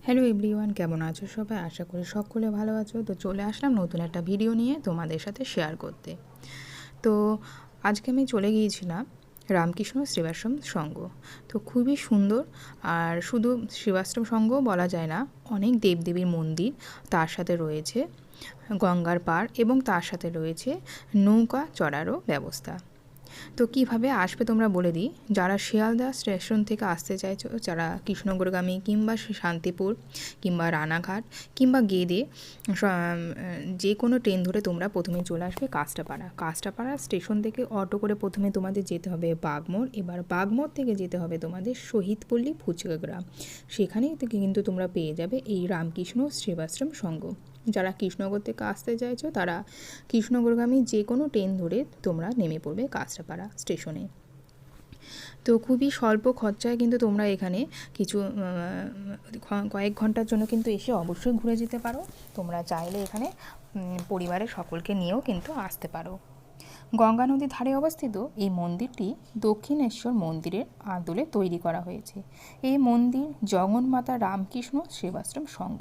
Hello everyone, কেমন আছো সবাই? আশা করি সকলে ভালো আছো। তো চলে আসলাম নতুন একটা ভিডিও নিয়ে তোমাদের সাথে শেয়ার করতে। তো আজকে আমি চলে গিয়েছিলাম রামকৃষ্ণ সেবাশ্রম সংঘ। তো খুবই সুন্দর, আর শুধু সেবাশ্রম সংঘ বলা যায় না, অনেক দেবদেবীর মন্দির তার সাথে রয়েছে, গঙ্গার পাড়, এবং তার সাথে রয়েছে নৌকা চড়ারও ব্যবস্থা। তো কিভাবে আসবে তোমরা বলে দিই। যারা শিয়ালদা স্টেশন থেকে আসতে চাইছো, যারা কৃষ্ণনগরগামী কিংবা শান্তিপুর কিংবা রানাঘাট কিংবা গেদে, যে কোনো ট্রেন ধরে তোমরা প্রথমে চলে আসবে কাস্টাপাড়া স্টেশন থেকে অটো করে প্রথমে তোমাদের যেতে হবে বাগমোড়। এবার বাগমোড় থেকে যেতে হবে তোমাদের শহীদপল্লী ফুচকা গ্রাম। সেখানেই থেকে কিন্তু তোমরা পেয়ে যাবে এই রামকৃষ্ণ সেবাশ্রম সংঘ। যারা কৃষ্ণনগর থেকে আসতে চাইছো তারা কৃষ্ণনগরগামী যে কোনো ট্রেন ধরে তোমরা নেমে পড়বে কাঁচরাপাড়া স্টেশনে। তো খুবই স্বল্প খরচায় কিন্তু তোমরা এখানে কিছু কয়েক ঘন্টার জন্য কিন্তু এসে অবশ্যই ঘুরে যেতে পারো। তোমরা চাইলে এখানে পরিবারের সকলকে নিয়েও কিন্তু আসতে পারো। গঙ্গা নদীর ধারে অবস্থিত এই মন্দিরটি দক্ষিণেশ্বর মন্দিরের আদলে তৈরি করা হয়েছে। এই মন্দির জগন্মাতা রামকৃষ্ণ সেবাশ্রম সংঘ,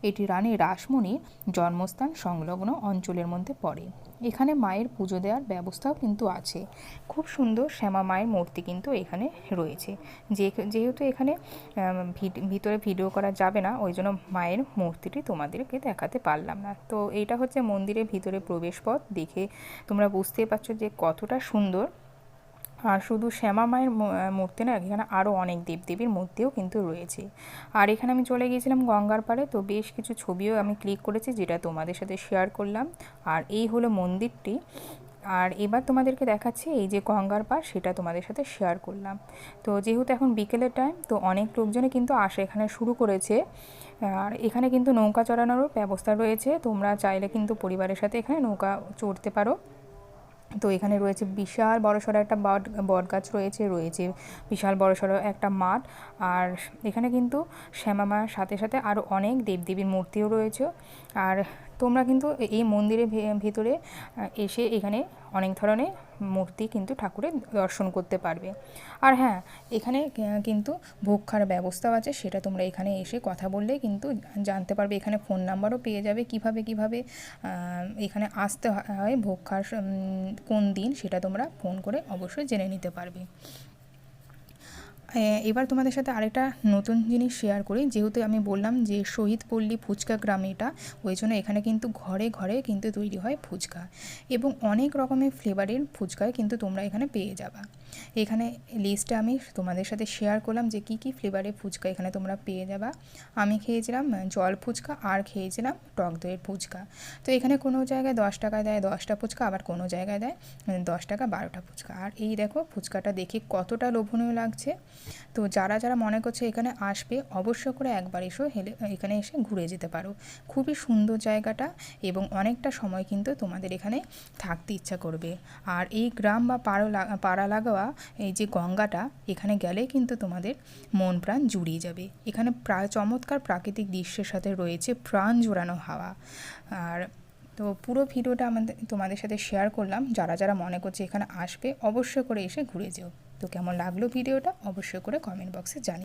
এটি রানী রাসমণির জন্মস্থান সংলগ্ন অঞ্চলের মধ্যে পড়ে। এখানে মায়ের পুজো দেওয়ার ব্যবস্থাও কিন্তু আছে। খুব সুন্দর শ্যামা মায়ের মূর্তি কিন্তু এখানে রয়েছে। যেহেতু এখানে ভিতরে ভিডিও করা যাবে না, ওই জন্য মায়ের মূর্তিটি তোমাদেরকে দেখাতে পারলাম না। তো এইটা হচ্ছে মন্দিরের ভিতরে প্রবেশপথ। দেখে তোমরা বুঝতেই পারছো যে কতটা সুন্দর। আর শুধু শ্যামা মায়ের মূর্তি না, এখানে আরও অনেক দেবদেবীর মূর্তিও কিন্তু রয়েছে। আর এখানে আমি চলে গিয়েছিলাম গঙ্গার পাড়ে, তো বেশ কিছু ছবিও আমি ক্লিক করেছি, যেটা তোমাদের সাথে শেয়ার করলাম। আর এই হলো মন্দিরটি। আর এবার তোমাদেরকে দেখাচ্ছি এই যে গঙ্গার পাড়, সেটা তোমাদের সাথে শেয়ার করলাম। তো যেহেতু এখন বিকেলের টাইম, তো অনেক লোকজনই কিন্তু আসে এখানে শুরু করেছে। আর এখানে কিন্তু নৌকা চড়ানোরও ব্যবস্থা রয়েছে। তোমরা চাইলে কিন্তু পরিবারের সাথে এখানে নৌকা চড়তে পারো। তো এখানে রয়েছে বিশাল বড়সড় একটা বট গাছ রয়েছে বিশাল বড়সড় একটা মাঠ। আর এখানে কিন্তু শ্যামা মায়ের সাথে সাথে আরও অনেক দেবদেবীর মূর্তিও রয়েছে। আর তোমরা কিন্তু এই মন্দিরের ভিতরে এসে এখানে অনেক ধরনের মূর্তি কিন্তু ঠাকুরের দর্শন করতে পারবে। আর হ্যাঁ, এখানে কিন্তু ভোগ খাওয়ার ব্যবস্থাও আছে, সেটা তোমরা এখানে এসে কথা বললেই কিন্তু জানতে পারবে। এখানে ফোন নাম্বারও পেয়ে যাবে কিভাবে এখানে আসতে হয়, ভোগ খাওয়ার কোন দিন, সেটা তোমরা ফোন করে অবশ্যই জেনে নিতে পারবে। এবার তোমাদের সাথে আরেকটা নতুন জিনিস শেয়ার করি। যেহেতু আমি বললাম যে শহীদপল্লী ফুচকা গ্রাম এটা, ওই জন্য এখানে কিন্তু ঘরে ঘরে কিন্তু তৈরি হয় ফুচকা, এবং অনেক রকমের ফ্লেভারের ফুচকায় কিন্তু তোমরা এখানে পেয়ে যাবা। এখানে লিস্টে আমি তোমাদের সাথে শেয়ার করলাম যে কী কী ফ্লেভারের ফুচকা এখানে তোমরা পেয়ে যাবা। আমি খেয়েছিলাম জল ফুচকা, আর খেয়েছিলাম টক দইয়ের ফুচকা। তো এখানে কোনো জায়গায় 10 টাকায় দেয় 10টা ফুচকা, আবার কোনো জায়গায় দেয় 10 টাকা 12টা ফুচকা। আর এই দেখো ফুচকাটা দেখে কতটা লোভনীয় লাগছে। তো যারা যারা মনে করছে এখানে আসবে, অবশ্য করে একবার এখানে এসে ঘুরে যেতে পারো। খুবই সুন্দর জায়গাটা, এবং অনেকটা সময় কিন্তু তোমাদের এখানে থাকতে ইচ্ছা করবে। আর এই গ্রাম বা পাড়া লাগোয়া এই যে গঙ্গাটা, এখানে গেলে কিন্তু তোমাদের মন প্রাণ জুড়িয়ে যাবে। এখানে প্রায় চমৎকার প্রাকৃতিক দৃশ্যের সাথে রয়েছে প্রাণ জোড়ানো হাওয়া। আর তো পুরো ভিডিওটা তোমাদের সাথে শেয়ার করলাম। যারা যারা মনে করছে এখানে আসবে, অবশ্যই করে এসে ঘুরে যেও। তো কেমন লাগলো ভিডিওটা অবশ্যই করে কমেন্ট বক্সে জানিও।